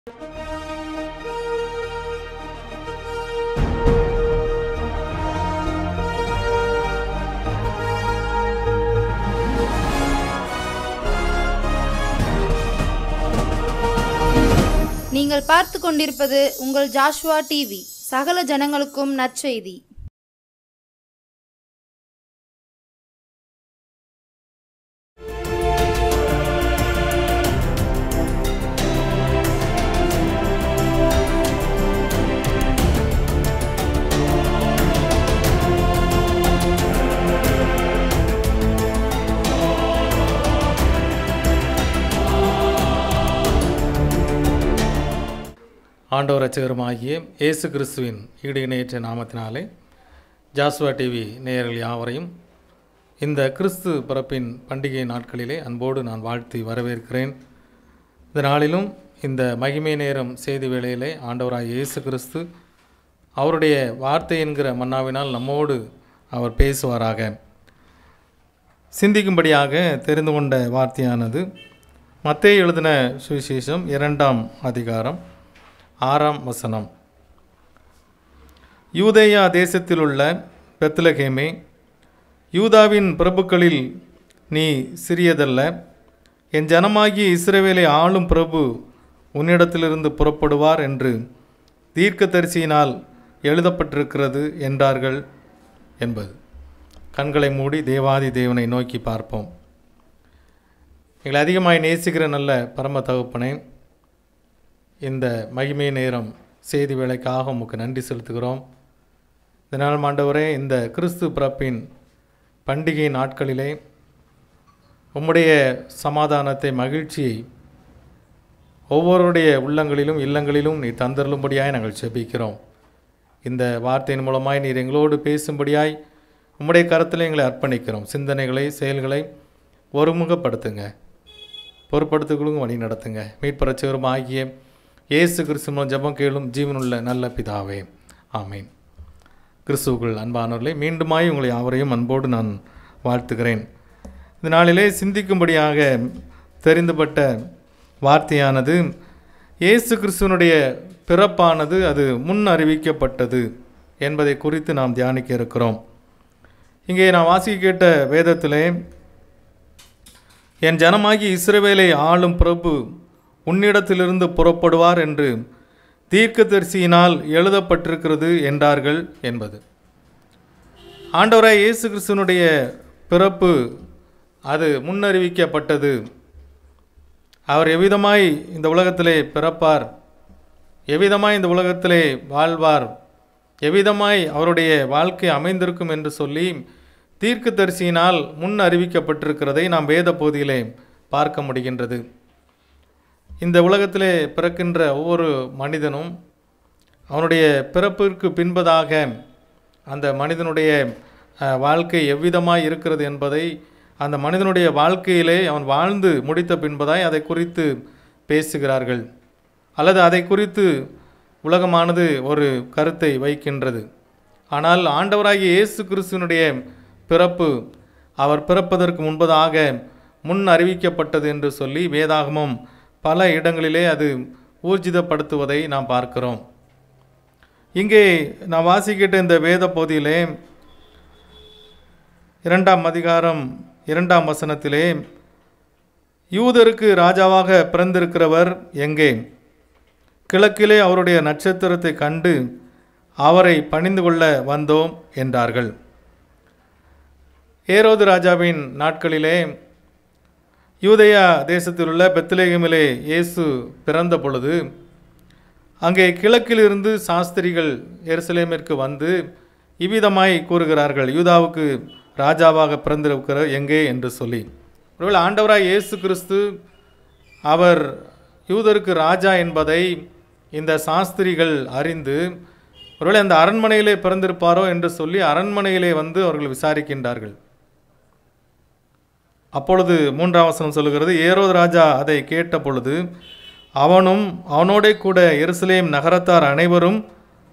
நீங்கள் பார்த்து கொண்டிருப்பது உங்கள் ஜாஷ்வா டிவி. சகல ஜனங்களுக்கும் நற்செய்தி. ஆண்டவர் இரட்சகருமாகிய இயேசு கிறிஸ்துவின் ஈடு இணையற்ற நாமத்தினாலே ஜாஸ்வா டிவி நேயர்கள் யாவரையும் இந்த கிறிஸ்து பிறப்பின் பண்டிகை நாட்களிலே அன்போடு நான் வாழ்த்தி வரவேற்கிறேன். இந்த நாளிலும் இந்த மகிமை நேரம் செய்தி வேளையிலே ஆண்டவராகிய இயேசு கிறிஸ்து அவருடைய வார்த்தை என்கிற மன்னாவினால் நம்மோடு அவர் பேசுவாராக. சிந்திக்கும்படியாக தெரிந்து கொண்ட வார்த்தையானது மத்தேயு எழுதின சுவிசேஷம் 2ஆம் அதிகாரம் 6ஆம் வசனம். யூதேயா தேசத்திலுள்ள பெத்லகேமே, யூதாவின் பிரபுக்களில் நீ சிறியதல்ல, என் ஜனமாகிய இஸ்ரவேலை ஆளும் பிரபு உன்னிடத்திலிருந்து புறப்படுவார் என்று தீர்க்கதரிசியினால் எழுதப்பட்டிருக்கிறது என்றார்கள் என்பது. கண்களை மூடி தேவாதி தேவனை நோக்கி பார்ப்போம். எங்களை அதிகமாய் நேசிக்கிற நல்ல பரம தகப்பனே, இந்த மகிமை நேரம் செய்தி வேளைக்காக உமக்கு நன்றி செலுத்துகிறோம். இதனால் ஆண்டவரே, இந்த கிறிஸ்து பிறப்பின் பண்டிகை நாட்களிலே உம்முடைய சமாதானத்தை, மகிழ்ச்சியை ஒவ்வொருடைய உள்ளங்களிலும் இல்லங்களிலும் நீ தந்தருளும்படியாய் நாங்கள் செபிக்கிறோம். இந்த வார்த்தையின் மூலமாய் நீர் எங்களோடு பேசும்படியாய் உம்முடைய கரத்தில் எங்களை அர்ப்பணிக்கிறோம். சிந்தனைகளை, செயல்களை ஒருமுகப்படுத்துங்க, பொறுப்படுத்துகளும் வழி நடத்துங்க. மீட்பரட்சகரும் ஆகிய இயேசு கிறிஸ்துவின் ஜெபம் கேளும் ஜீவனுள்ள நல்ல பிதாவே, ஆமேன். கிறிஸ்துவுக்குள் அன்பானவர்களே, மீண்டுமாய் உங்களை யாவரையும் அன்போடு நான் வாழ்த்துகிறேன். இந்த நாளிலே சிந்திக்கும்படியாக தெரிந்துபட்ட வார்த்தையானது இயேசு கிறிஸ்துவனுடைய பிறப்பானது அது முன் அறிவிக்கப்பட்டது என்பதை குறித்து நாம் தியானிக்க இருக்கிறோம். இங்கே நான் வாசிக்க கேட்ட வேதத்திலே, என் ஜனமாகி இஸ்ரவேலை ஆளும் பிரபு உன்னிடத்திலிருந்து புறப்படுவார் என்று தீர்க்கதரிசியினால் எழுதப்பட்டிருக்கிறது என்றார்கள் என்பது. ஆண்டவராய் இயேசு கிறிஸ்துவனுடைய பிறப்பு அது முன்னறிவிக்கப்பட்டது. அவர் எவ்விதமாய் இந்த உலகத்திலே பிறப்பார், எவ்விதமாய் இந்த உலகத்திலே வாழ்வார், எவ்விதமாய் அவருடைய வாழ்க்கை அமைந்திருக்கும் என்று சொல்லி தீர்க்கதரிசியினால் முன் அறிவிக்கப்பட்டிருக்கிறதை நாம் வேத பகுதியிலே பார்க்க முடிகின்றது. இந்த உலகத்திலே பிறக்கின்ற ஒவ்வொரு மனிதனும் அவனுடைய பிறப்பிற்கு பின்பதாக அந்த மனிதனுடைய வாழ்க்கை எவ்விதமாய் இருக்கிறது என்பதை, அந்த மனிதனுடைய வாழ்க்கையிலே அவன் வாழ்ந்து முடித்த பின்பதாய் அதை குறித்து பேசுகிறார்கள், அல்லது அதை குறித்து உலகமானது ஒரு கருத்தை வைக்கின்றது. ஆனால் ஆண்டவராகிய இயேசு கிறிஸ்துவினுடைய பிறப்பு அவர் பிறப்பதற்கு முன்பதாக முன் அறிவிக்கப்பட்டது என்று சொல்லி வேதாகமம் பல இடங்களிலே அது ஊர்ஜிதப்படுத்துவதை நாம் பார்க்கிறோம். இங்கே நான் வாசிக்கிட்ட இந்த வேத பகுதியிலே 2ஆம் அதிகாரம் 2ஆம் வசனத்திலே, யூதருக்கு ராஜாவாக பிறந்திருக்கிறவர் எங்கே? கிழக்கிலே அவருடைய நட்சத்திரத்தை கண்டு அவரை பணிந்து கொள்ள வந்தோம் என்றார்கள். ஏரோது ராஜாவின் நாட்களிலே யூதேயா தேசத்தில் உள்ள பெத்லகேமிலே இயேசு பிறந்த பொழுது அங்கே கிழக்கிலிருந்து சாஸ்திரிகள் எருசலேமிற்கு வந்து இவ்விதமாய் கூறுகிறார்கள், யூதாவுக்கு ராஜாவாக பிறந்திருக்கிற எங்கே என்று சொல்லி. ஒருவேளை ஆண்டவராய் இயேசு கிறிஸ்து அவர் யூதருக்கு ராஜா என்பதை இந்த சாஸ்திரிகள் அறிந்து ஒருவேளை அந்த அரண்மனையிலே பிறந்திருப்பாரோ என்று சொல்லி அரண்மனையிலே வந்து அவர்கள் விசாரிக்கின்றார்கள். அப்பொழுது 3ஆம் வசனம் சொல்லுகிறது, ஏரோது ராஜா அதை கேட்ட பொழுது அவனும் அவனோட கூட எருசலேம் நகரத்தார் அனைவரும்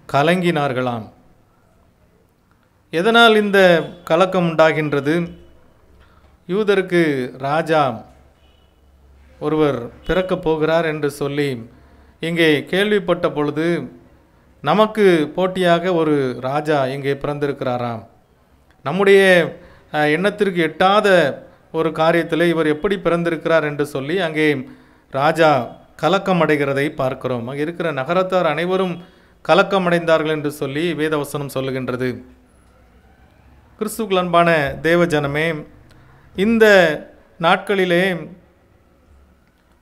கலங்கினார்களாம். எதனால் இந்த கலக்கம் உண்டாகின்றது? யூதருக்கு ராஜா ஒருவர் பிறக்கப் போகிறார் என்று சொல்லி இங்கே கேள்விப்பட்ட பொழுது நமக்கு போட்டியாக ஒரு ராஜா இங்கே பிறந்திருக்கிறாராம், நம்முடைய எண்ணத்திற்கு எட்டாத ஒரு காரியத்தில் இவர் எப்படி பிறந்திருக்கிறார் என்று சொல்லி அங்கே ராஜா கலக்கம் அடைகிறதை பார்க்கிறோம். அங்கே இருக்கிற நகரத்தார் அனைவரும் கலக்கமடைந்தார்கள் என்று சொல்லி வேதவசனம் சொல்லுகின்றது. கிறிஸ்துவுக்குள் அன்பான தேவ ஜனமே, இந்த நாட்களிலே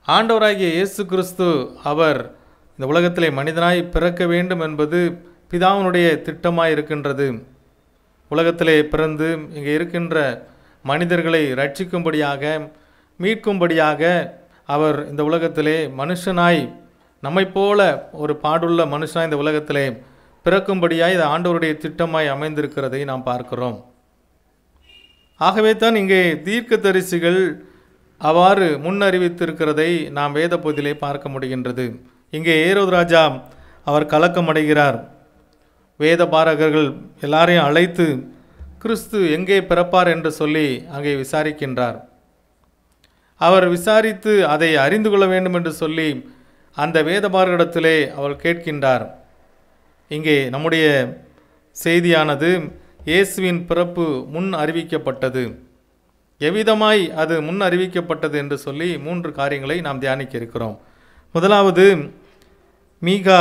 ஆண்டவராகிய இயேசு கிறிஸ்து அவர் இந்த உலகத்திலே மனிதனாய் பிறக்க வேண்டும் என்பது பிதாவினுடைய திட்டமாய் இருக்கின்றது. உலகத்திலே பிறந்து இங்கே இருக்கின்ற மனிதர்களை ரட்சிக்கும்படியாக, மீட்கும்படியாக அவர் இந்த உலகத்திலே மனுஷனாய் நம்மை போல ஒரு பாடுள்ள மனுஷனாய் இந்த உலகத்திலே பிறக்கும்படியாய் இது ஆண்டவருடைய திட்டமாய் அமைந்திருக்கிறதை நாம் பார்க்கிறோம். ஆகவே தான் இங்கே தீர்க்கதரிசிகள் அவ்வாறு முன்னறிவித்திருக்கிறதை நாம் வேத பகுதியிலே பார்க்க முடிகின்றது. இங்கே ஏரோது ராஜா அவர் கலக்கமடைகிறார். வேத பாரகர்கள் எல்லாரையும் அழைத்து கிறிஸ்து எங்கே பிறப்பார் என்று சொல்லி அங்கே விசாரிக்கின்றார். அவர் விசாரித்து அதை அறிந்து கொள்ள வேண்டும் என்று சொல்லி அந்த வேதபாரரிடத்திலே அவர் கேட்கின்றார். இங்கே நம்முடைய செய்தியானது இயேசுவின் பிறப்பு முன் அறிவிக்கப்பட்டது. எவ்விதமாய் அது முன் அறிவிக்கப்பட்டது என்று சொல்லி 3 காரியங்களை நாம் தியானிக்க இருக்கிறோம். முதலாவது, மீகா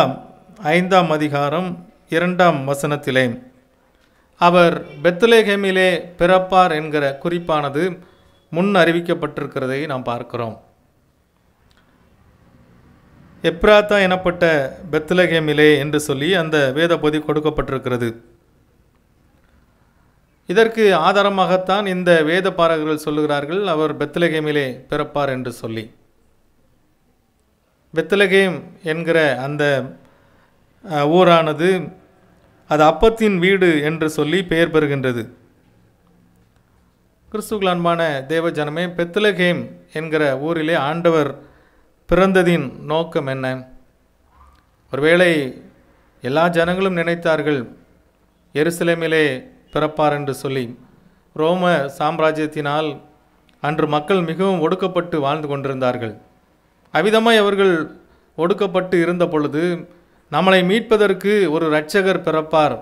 5ஆம் அதிகாரம் 2ஆம் வசனத்திலே அவர் பெத்லகேமிலே பிறப்பார் என்கிற குறிப்பானது முன் அறிவிக்கப்பட்டிருக்கிறதை நாம் பார்க்கிறோம். எப்ராத்தா எனப்பட்ட பெத்லகேமிலே என்று சொல்லி அந்த வேத பகுதி கொடுக்கப்பட்டிருக்கிறது. இதற்கு ஆதாரமாகத்தான் இந்த வேத பாரகர்கள் சொல்லுகிறார்கள் அவர் பெத்லகேமிலே பிறப்பார் என்று சொல்லி. பெத்லகேம் என்கிற அந்த ஊரானது அது அப்பத்தின் வீடு என்று சொல்லி பெயர் பெறுகின்றது. கிறிஸ்துவுக்குள் அன்பான தேவ ஜனமே, பெத்லகேம் என்கிற ஊரிலே ஆண்டவர் பிறந்ததின் நோக்கம் என்ன? ஒருவேளை எல்லா ஜனங்களும் நினைத்தார்கள் எருசலேமிலே பிறப்பார் என்று சொல்லி. ரோம சாம்ராஜ்யத்தினால் அன்று மக்கள் மிகவும் ஒடுக்கப்பட்டு வாழ்ந்து கொண்டிருந்தார்கள். அவ்விதமாய் அவர்கள் ஒடுக்கப்பட்டு இருந்த பொழுது நம்மளை மீட்பதற்கு ஒரு இரட்சகர் பிறப்பார்,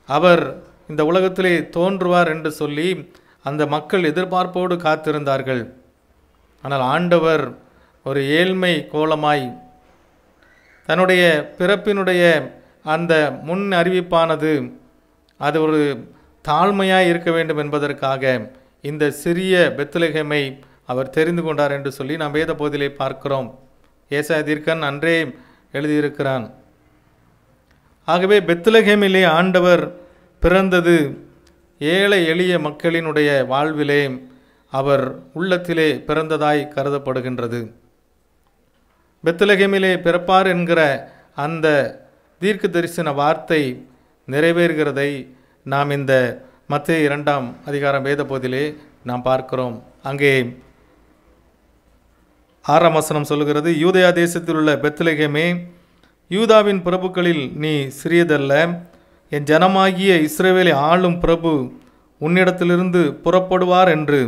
அவர் இந்த உலகத்திலே தோன்றுவார் என்று சொல்லி அந்த மக்கள் எதிர்பார்ப்போடு காத்திருந்தார்கள். ஆனால் ஆண்டவர் ஒரு ஏழ்மை கோலமாய் தன்னுடைய பிறப்பினுடைய அந்த முன் அறிவிப்பானது அது ஒரு தாழ்மையாய் இருக்க வேண்டும் என்பதற்காக இந்த சிறிய பெத்லகேமை அவர் தெரிந்து கொண்டார் என்று சொல்லி நாம் வேத பகுதியிலே பார்க்கிறோம். ஏசாயா தீர்க்கன் அன்றே எழுதியிருக்கிறான். ஆகவே பெத்லகேமிலே ஆண்டவர் பிறந்தது ஏழை எளிய மக்களினுடைய வாழ்விலே அவர் உள்ளத்திலே பிறந்ததாய் கருதப்படுகின்றது. பெத்லகேமிலே பிறப்பார் என்கிற அந்த தீர்க்க தரிசன வார்த்தை நிறைவேறுகிறதை நாம் இந்த மத்தேயு 2ஆம் அதிகாரம் வேத பகுதியிலே நாம் பார்க்கிறோம். அங்கே 6ஆம் வசனம் சொல்லுகிறது, யூதேயா தேசத்தில் உள்ள பெத்லகேமே, யூதாவின் பிரபுக்களில் நீ சிறியதல்ல, என் ஜனமாகிய இஸ்ரவேலை ஆளும் பிரபு உன்னிடத்திலிருந்து புறப்படுவார் என்று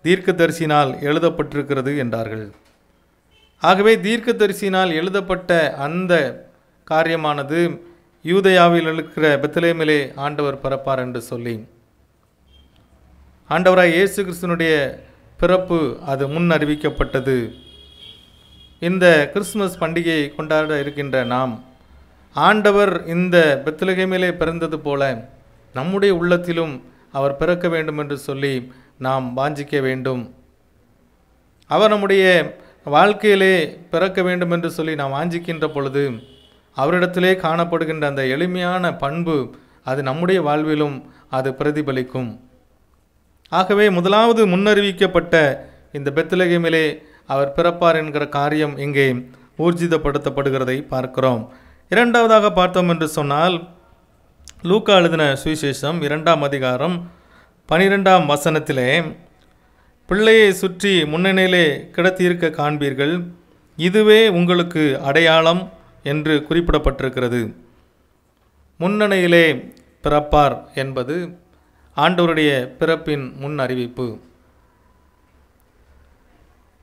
தீர்க்கதரிசினால் எழுதப்பட்டிருக்கிறது என்றார்கள். ஆகவே தீர்க்கதரிசினால் எழுதப்பட்ட அந்த காரியமானது யூதேயாவில் இருக்கிற பெத்லகேமிலே ஆண்டவர் பிறப்பார் என்று சொல்லி ஆண்டவராய் இயேசு கிறிஸ்துனுடைய பிறப்பு அது முன் அறிவிக்கப்பட்டது. இந்த கிறிஸ்துமஸ் பண்டிகையை கொண்டாட இருக்கின்ற நாம் ஆண்டவர் இந்த பெத்லகேமிலே பிறந்தது போல நம்முடைய உள்ளத்திலும் அவர் பிறக்க வேண்டும் என்று சொல்லி நாம் வாஞ்சிக்க வேண்டும். அவர் நம்முடைய வாழ்க்கையிலே பிறக்க வேண்டும் என்று சொல்லி நாம் வாஞ்சிக்கின்ற பொழுது அவரிடத்திலே காணப்படுகின்ற அந்த எளிமையான பண்பு அது நம்முடைய வாழ்விலும் அது பிரதிபலிக்கும். ஆகவே முதலாவது முன்னறிவிக்கப்பட்ட இந்த பெத்லகேமிலே அவர் பிறப்பார் என்கிற காரியம் இங்கே ஊர்ஜிதப்படுத்தப்படுகிறதை பார்க்கிறோம். இரண்டாவதாக பார்த்தோம் என்று சொன்னால், லூக்கா எழுதின சுவிசேஷம் 2ஆம் அதிகாரம் 12ஆம் வசனத்திலே, பிள்ளையை சுற்றி முன்னணியிலே கிடத்தியிருக்க காண்பீர்கள், இதுவே உங்களுக்கு அடையாளம் என்று குறிப்பிடப்பட்டிருக்கிறது. முன்னணியிலே பிறப்பார் என்பது ஆண்டவருடைய பிறப்பின் முன் அறிவிப்பு.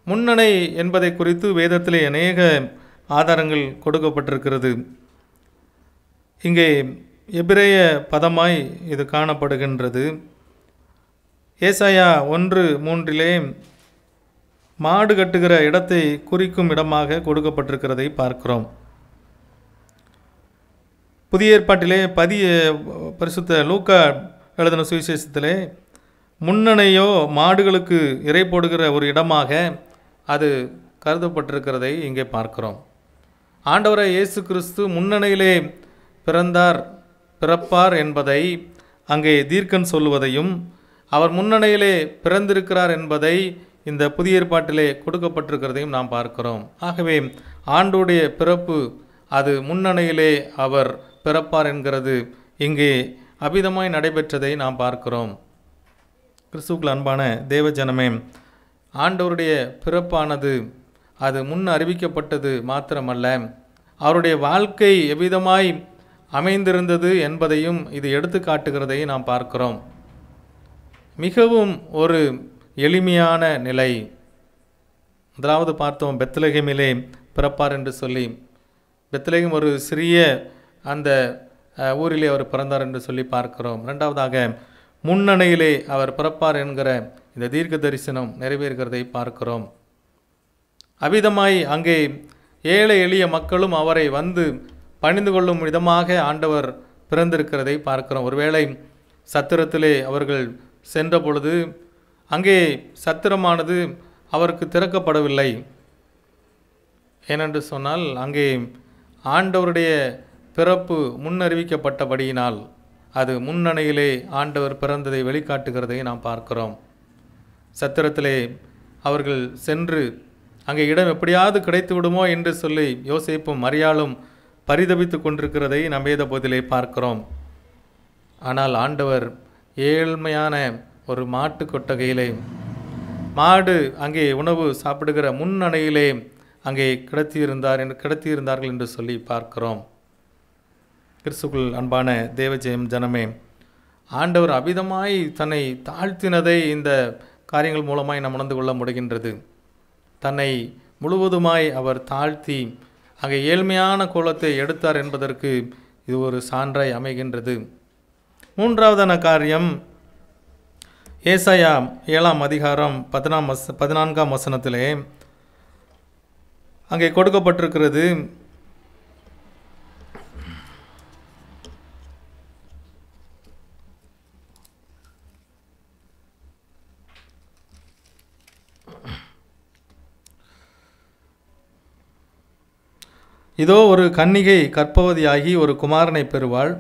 முன்னணை என்பதை குறித்து வேதத்திலே அநேக ஆதாரங்கள் கொடுக்கப்பட்டிருக்கிறது. இங்கே எபிரேய பதமாய் இது காணப்படுகின்றது. ஏசாயா 1:3 மாடு கட்டுகிற இடத்தை குறிக்கும் இடமாக கொடுக்கப்பட்டிருக்கிறதை பார்க்கிறோம். புதிய ஏற்பாட்டிலே பரிசுத்த லூக்கா எழுதின சுவிசேஷத்திலே முன்னணையோ மாடுகளுக்கு இறை போடுகிற ஒரு இடமாக அது கருதப்பட்டிருக்கிறதை இங்கே பார்க்கிறோம். ஆண்டவராய் இயேசு கிறிஸ்து முன்னணையிலே பிறப்பார் என்பதை அங்கே தீர்க்கன் சொல்லுவதையும், அவர் முன்னணையிலே பிறந்திருக்கிறார் என்பதை இந்த புதிய ஏற்பாட்டிலே கொடுக்கப்பட்டிருக்கிறதையும் நாம் பார்க்கிறோம். ஆகவே ஆண்டோடைய பிறப்பு அது முன்னணையிலே அவர் பிறப்பார் என்கிறது இங்கே அபிதமாய் நடைபெற்றதை நாம் பார்க்கிறோம். கிறிஸ்துவுக்குள் அன்பான தேவஜனமே, ஆண்டவருடைய பிறப்பானது அது முன் அறிவிக்கப்பட்டது மாத்திரமல்ல, அவருடைய வாழ்க்கை எவ்விதமாய் அமைந்திருந்தது என்பதையும் இது எடுத்து காட்டுகிறதை நாம் பார்க்கிறோம். மிகவும் ஒரு எளிமையான நிலை. முதலாவது பார்த்தோம் பெத்லகேமிலே பிறப்பார் என்று சொல்லி. பெத்லகேம் ஒரு சிறிய அந்த ஊரிலே அவர் பிறந்தார் என்று சொல்லி பார்க்கிறோம். இரண்டாவதாக முன்னணையிலே அவர் பிறப்பார் என்கிற இந்த தீர்க்க தரிசனம் நிறைவேறுகிறதை பார்க்கிறோம். அவ்விதமாய் அங்கே ஏழை எளிய மக்களும் அவரை வந்து பணிந்து கொள்ளும் விதமாக ஆண்டவர் பிறந்திருக்கிறதை பார்க்கிறோம். ஒருவேளை சத்திரத்திலே அவர்கள் சென்ற பொழுது அங்கே சத்திரமானது அவருக்கு திறக்கப்படவில்லை. ஏனென்று சொன்னால் அங்கே ஆண்டவருடைய பிறப்பு முன்னறிவிக்கப்பட்டபடியினால் அது முன்னணையிலே ஆண்டவர் பிறந்ததை வெளிக்காட்டுகிறதை நாம் பார்க்கிறோம். சத்திரத்திலே அவர்கள் சென்று அங்கே இடம் எப்படியாவது கிடைத்து விடுமோ என்று சொல்லி யோசேப்பும் மரியாளும் பரிதபித்து கொண்டிருக்கிறதை நம் வேத போதிலே பார்க்கிறோம். ஆனால் ஆண்டவர் ஏழ்மையான ஒரு மாட்டு கொட்டகையிலே மாடு அங்கே உணவு சாப்பிடுகிற முன்னணையிலே அங்கே கிடத்தியிருந்தார்கள் என்று சொல்லி பார்க்கிறோம். கிறிஸ்துவுக்குள் அன்பான தேவஜெயம் ஜனமே, ஆண்டவர் அபிதமாய் தன்னை தாழ்த்தினதை இந்த காரியங்கள் மூலமாய் நாம் உணர்ந்து கொள்ள முடிகின்றது. தன்னை முழுவதுமாய் அவர் தாழ்த்தி அங்கே ஏழ்மையான கோலத்தை எடுத்தார் என்பதற்கு இது ஒரு சான்றாய் அமைகின்றது. மூன்றாவதான காரியம் ஏசாயா 7:14 வசனத்திலே அங்கே கொடுக்கப்பட்டிருக்கிறது. இதோ ஒரு கன்னிகை கர்ப்பவதியாகி ஒரு குமாரனை பெறுவாள்,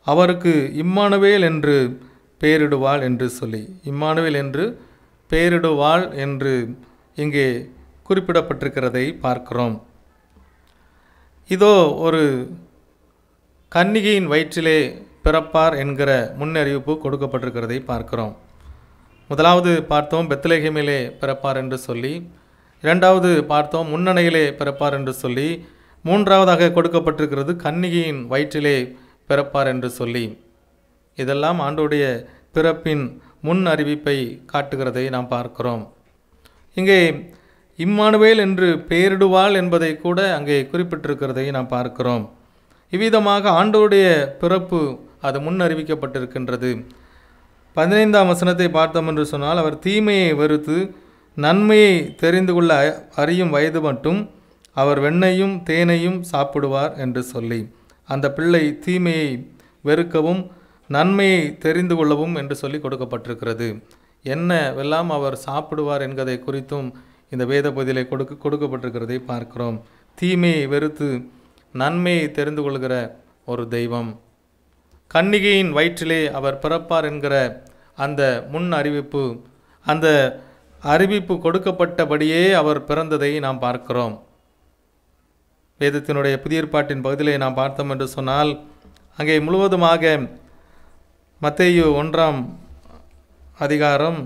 அவருக்கு இம்மானுவேல் என்று பெயரிடுவாள் என்று சொல்லி, இம்மானுவேல் என்று பெயரிடுவாள் என்று இங்கே குறிப்பிடப்பட்டிருக்கிறதை பார்க்கிறோம். இதோ ஒரு கன்னிகையின் வயிற்றிலே பிறப்பார் என்கிற முன்னறிவிப்பு கொடுக்கப்பட்டிருக்கிறதை பார்க்கிறோம். முதலாவது பார்த்தோம் பெத்லகேமிலே பிறப்பார் என்று சொல்லி, இரண்டாவது பார்த்தோம் முன்னணையிலே பிறப்பார் என்று சொல்லி, மூன்றாவதாக கொடுக்கப்பட்டிருக்கிறது கன்னிகையின் வயிற்றிலே பிறப்பார் என்று சொல்லி. இதெல்லாம் ஆண்டோடைய பிறப்பின் முன் அறிவிப்பை காட்டுகிறதை நாம் பார்க்கிறோம். இங்கே இம்மானுவேல் என்று பெயரிடுவாள் என்பதை கூட அங்கே குறிப்பிட்டிருக்கிறதை நாம் பார்க்கிறோம். இவ்விதமாக ஆண்டோடைய பிறப்பு அது முன் அறிவிக்கப்பட்டிருக்கின்றது. 15ஆம் வசனத்தை பார்த்தோம் என்று சொன்னால், அவர் தீமையை வெறுத்து நன்மையை தெரிந்து கொள்ள அறியும் வயது மட்டும் அவர் வெண்ணையும் தேனையும் சாப்பிடுவார் என்று சொல்லி, அந்த பிள்ளை தீமையை வெறுக்கவும் நன்மையை தெரிந்து கொள்ளவும் என்று சொல்லி கொடுக்கப்பட்டிருக்கிறது. என்னவெல்லாம் அவர் சாப்பிடுவார் என்பதை குறித்தும் இந்த வேத பகுதியிலே கொடுக்கப்பட்டிருக்கிறதை பார்க்கிறோம். தீமையை வெறுத்து நன்மையை தெரிந்து கொள்கிற ஒரு தெய்வம். கன்னிகையின் வயிற்றிலே அவர் பிறப்பார் என்கிற அந்த முன் அறிவிப்பு, அந்த அறிவிப்பு கொடுக்கப்பட்டபடியே அவர் பிறந்ததை நாம் பார்க்கிறோம். வேதத்தினுடைய புதிய ஏற்பாட்டின் பகுதியிலே நாம் பார்த்தோம் என்று சொன்னால், அங்கே முழுவதுமாக மத்தேயு 1ஆம் அதிகாரம்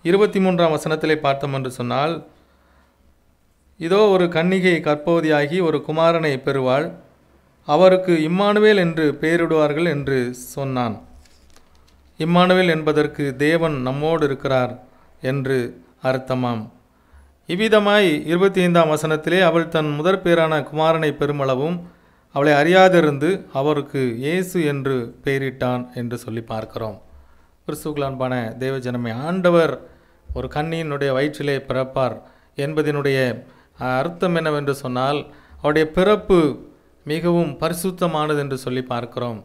23ஆம் வசனத்திலே பார்த்தோம் என்று சொன்னால், இதோ ஒரு கன்னிகை கர்ப்பவதியாகி ஒரு குமாரனை பெறுவாள், அவருக்கு இம்மானுவேல் என்று பெயரிடுவார்கள் என்று சொன்னான். இம்மானுவேல் என்பதற்கு தேவன் நம்மோடு இருக்கிறார் என்று அர்த்தமாம். இவ்விதமாய் 25ஆம் வசனத்திலே அவள் தன் முதற் பேரான குமாரனை பெருமளவும் அவளை அறியாதிருந்து அவருக்கு இயேசு என்று பெயரிட்டான் என்று சொல்லி பார்க்கிறோம். கிறிஸ்துவுக்குள் அன்பான தேவஜனமே, ஆண்டவர் ஒரு கன்னியினுடைய வயிற்றிலே பிறப்பார் என்பதனுடைய அர்த்தம் என்னவென்று சொன்னால், அவருடைய பிறப்பு மிகவும் பரிசுத்தமானது என்று சொல்லி பார்க்கிறோம்.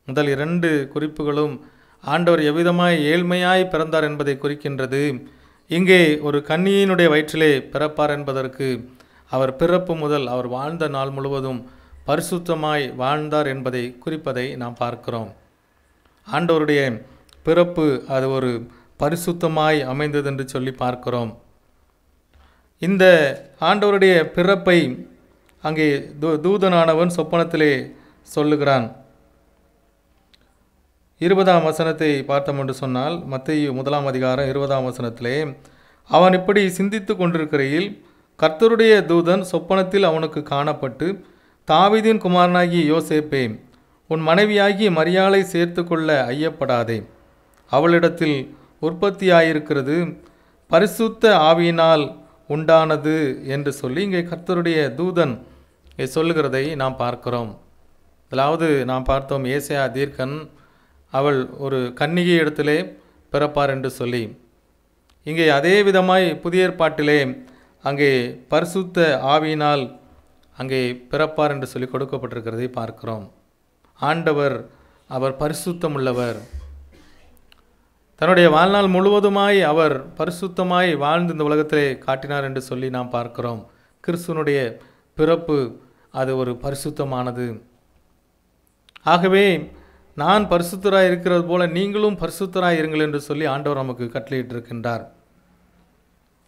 முதல் 2 குறிப்புகளும் ஆண்டவர் எவ்விதமாய் ஏழ்மையாய் பிறந்தார் என்பதை குறிக்கின்றது. இங்கே ஒரு கன்னியினுடைய வயிற்றிலே பிறப்பார் என்பதற்கு அவர் பிறப்பு முதல் அவர் வாழ்ந்த நாள் முழுவதும் பரிசுத்தமாய் வாழ்ந்தார் என்பதை குறிப்பதை நாம் பார்க்கிறோம். ஆண்டவருடைய பிறப்பு அது ஒரு பரிசுத்தமாய் அமைந்தது என்று சொல்லி பார்க்கிறோம். இந்த ஆண்டவருடைய பிறப்பை அங்கே தூதனானவன் சொப்பனத்திலே சொல்லுகிறான். 20ஆம் வசனத்தை பார்த்தோம் என்று சொன்னால், மத்தேயு 1ஆம் அதிகாரம் 20ஆம் வசனத்திலே, அவன் இப்படி சிந்தித்து கொண்டிருக்கையில் கர்த்தருடைய தூதன் சொப்பனத்தில் அவனுக்கு காணப்பட்டு, தாவீதின் குமாரனாகிய யோசேப்பே, உன் மனைவியாகிய மரியாளை சேர்த்து கொள்ள ஐயப்படாதே, அவளிடத்தில் உற்பத்தியாயிருக்கிறது பரிசுத்த ஆவியினால் உண்டானது என்று சொல்லி இங்கே கர்த்தருடைய தூதன் சொல்லுகிறதை நாம் பார்க்கிறோம். அதாவது நாம் பார்த்தோம், ஏசாயா தீர்க்கன் அவள் ஒரு கன்னிகை இடத்திலே பிறப்பார் என்று சொல்லி, இங்கே அதே விதமாய் புதிய ஏற்பாட்டிலே அங்கே பரிசுத்த ஆவியினால் அங்கே பிறப்பார் என்று சொல்லி கொடுக்கப்பட்டிருக்கிறதை பார்க்கிறோம். ஆண்டவர் அவர் பரிசுத்தம் உள்ளவர். தன்னுடைய வாழ்நாள் முழுவதுமாய் அவர் பரிசுத்தமாய் வாழ்ந்து இந்த உலகத்திலே காட்டினார் என்று சொல்லி நாம் பார்க்கிறோம். கிறிஸ்துவனுடைய பிறப்பு அது ஒரு பரிசுத்தமானது. ஆகவே நான் பரிசுத்தராய் இருக்கிறது போல நீங்களும் பரிசுத்தராய் இருங்கள் என்று சொல்லி ஆண்டவர் நமக்கு கட்டளையிட்டிருக்கின்றார்.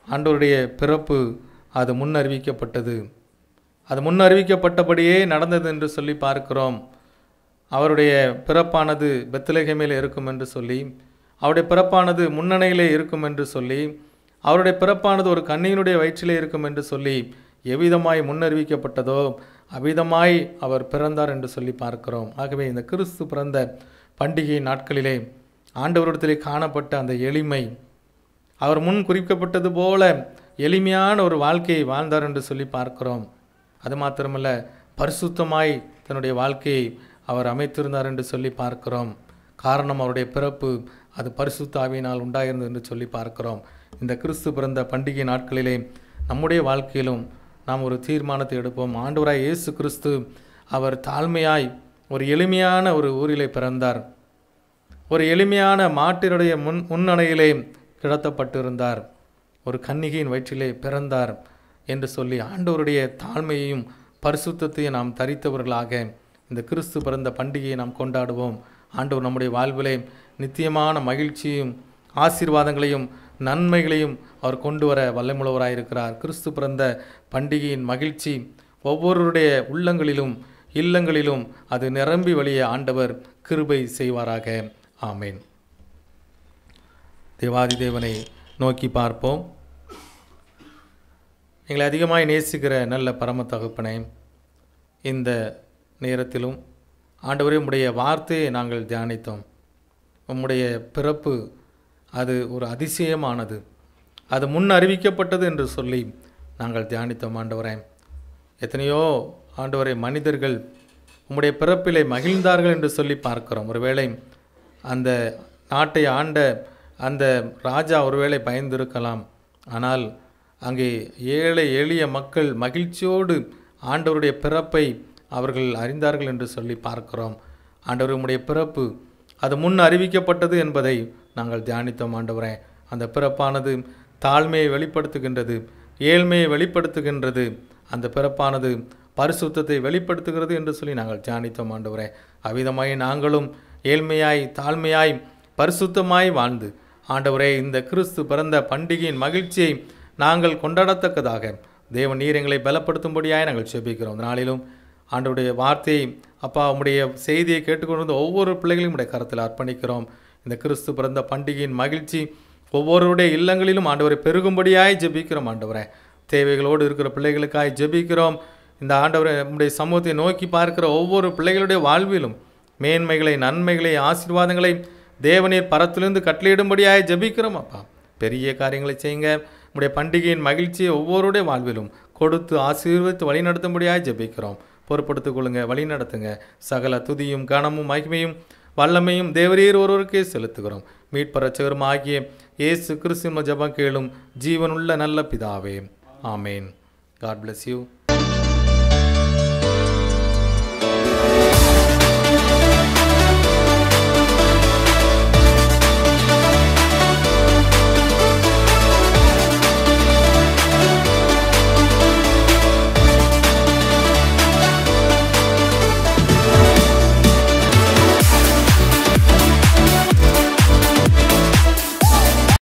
ஆண்டவருடைய பிறப்பு அது முன்னறிவிக்கப்பட்டது. அது முன்னறிவிக்கப்பட்டபடியே நடந்தது என்று சொல்லி பார்க்கிறோம். அவருடைய பிறப்பானது பெத்லகேமிலே இருக்கும் என்று சொல்லி, அவருடைய பிறப்பானது முன்னணையிலே இருக்கும் என்று சொல்லி, அவருடைய பிறப்பானது ஒரு கன்னியினுடைய வயிற்றிலே இருக்கும் என்று சொல்லி எவ்விதமாய் முன்னறிவிக்கப்பட்டதோ அவ்விதமாய் அவர் பிறந்தார் என்று சொல்லி பார்க்கிறோம். ஆகவே இந்த கிறிஸ்து பிறந்த பண்டிகை நாட்களிலே ஆண்டவரிடத்திலே காணப்பட்ட அந்த எளிமை, அவர் முன் குறிக்கப்பட்டது போல எளிமையான ஒரு வாழ்க்கையை வாழ்ந்தார் என்று சொல்லி பார்க்கிறோம். அது மாத்திரமல்ல, பரிசுத்தமாய் தன்னுடைய வாழ்க்கையை அவர் அமைத்திருந்தார் என்று சொல்லி பார்க்கிறோம். காரணம் அவருடைய பிறப்பு அது பரிசுத்த ஆவியினால் உண்டாயிருந்தது என்று சொல்லி பார்க்கிறோம். இந்த கிறிஸ்து பிறந்த பண்டிகை நாட்களிலே நம்முடைய வாழ்க்கையிலும் நாம் ஒரு தீர்மானத்தை எடுப்போம். ஆண்டவராய் இயேசு கிறிஸ்து அவர் தாழ்மையாய் ஒரு எளிமையான ஒரு ஊரிலே பிறந்தார். ஒரு எளிமையான மாட்டினுடைய முன்னணையிலே கிடத்தப்பட்டிருந்தார். ஒரு கன்னிகையின் வயிற்றிலே பிறந்தார் என்று சொல்லி ஆண்டவருடைய தாழ்மையையும் பரிசுத்தத்தையும் நாம் தரித்தவர்களாக இந்த கிறிஸ்து பிறந்த பண்டிகையை நாம் கொண்டாடுவோம். ஆண்டவர் நம்முடைய வாழ்விலே நித்தியமான மகிழ்ச்சியும் ஆசீர்வாதங்களையும் நன்மைகளையும் அவர் கொண்டு வர வல்லமுள்ளவராயிருக்கிறார். கிறிஸ்து பிறந்த பண்டிகையின் மகிழ்ச்சி ஒவ்வொருடைய உள்ளங்களிலும் இல்லங்களிலும் அது நிரம்பி வழிய ஆண்டவர் கிருபை செய்வாராக. ஆமேன். தேவாதி தேவனை நோக்கி பார்ப்போம். எங்களை அதிகமாய் நேசிக்கிற நல்ல பரம தகப்பனே, இந்த நேரத்திலும் ஆண்டவரே உம்முடைய வார்த்தையை நாங்கள் தியானித்தோம். உம்முடைய பிறப்பு அது ஒரு அதிசயமானது, அது முன் அறிவிக்கப்பட்டது என்று சொல்லி நாங்கள் தியானித்தோம். ஆண்டவரே, எத்தனையோ ஆண்டவரே மனிதர்கள் உம்முடைய பிறப்பிலே மகிழ்ந்தார்கள் என்று சொல்லி பார்க்கிறோம். ஒருவேளை அந்த நாட்டை ஆண்ட அந்த ராஜா ஒருவேளை பயந்திருக்கலாம். ஆனால் அங்கே ஏழை எளிய மக்கள் மகிழ்ச்சியோடு ஆண்டவருடைய பிறப்பை அவர்கள் அறிந்தார்கள் என்று சொல்லி பார்க்கிறோம். ஆண்டவர் உம்முடைய பிறப்பு அது முன் அறிவிக்கப்பட்டது என்பதை நாங்கள் தியானித்தோம். ஆண்டவரே, அந்த பிறப்பானது தாழ்மையை வெளிப்படுத்துகின்றது, ஏழ்மையை வெளிப்படுத்துகின்றது, அந்த பிறப்பானது பரிசுத்தத்தை வெளிப்படுத்துகிறது என்று சொல்லி நாங்கள் தியானித்தோம். ஆண்டவரே, அவ்விதமாய் நாங்களும் ஏழ்மையாய் தாழ்மையாய் பரிசுத்தமாய் வாழ்ந்து ஆண்டவரே இந்த கிறிஸ்து பிறந்த பண்டிகையின் மகிழ்ச்சியை நாங்கள் கொண்டாடத்தக்கதாக தேவன் நீர் எங்களை பலப்படுத்தும்படியாய் நாங்கள் ஜெபிக்கிறோம். இந்த நாளிலும் ஆண்டவருடைய வார்த்தையை அப்பா உம்முடைய செய்தியை கேட்டுக்கொண்டு ஒவ்வொரு பிள்ளைகளையும் உடைய கரத்தில் அர்ப்பணிக்கிறோம். இந்த கிறிஸ்து பிறந்த பண்டிகையின் மகிழ்ச்சி ஒவ்வொருடைய இல்லங்களிலும் ஆண்டவரை பெருகும்படியாய் ஜெபிக்கிறோம். ஆண்டவரை தேவைகளோடு இருக்கிற பிள்ளைகளுக்காய் ஜெபிக்கிறோம். இந்த ஆண்டவரை உம்முடைய சமூகத்தை நோக்கி பார்க்கிற ஒவ்வொரு பிள்ளைகளுடைய வாழ்விலும் மேன்மைகளை நன்மைகளை ஆசீர்வாதங்களை தேவநீர் பரத்திலிருந்து கட்டளையிடும்படியாய் ஜெபிக்கிறோம் அப்பா. பெரிய காரியங்களை செய்யுங்க. உடைய பண்டிகையின் மகிழ்ச்சியை ஒவ்வொருடைய வாழ்விலும் கொடுத்து ஆசீர்வதித்து வழி நடத்தும்படியாய் ஜெபிக்கிறோம். பொறுப்படுத்திக் கொள்ளுங்க, வழி நடத்துங்க. சகல துதியும் கனமும் மகிமையும் வல்லமையும் தேவரீர் ஒருவருக்கே செலுத்துகிறோம். மீட்பரட்சகரும் ஆகிய இயேசு கிறிஸ்துவின் ஜெபம் கேளும் ஜீவனுள்ள நல்ல பிதாவே. ஆமேன். God bless you.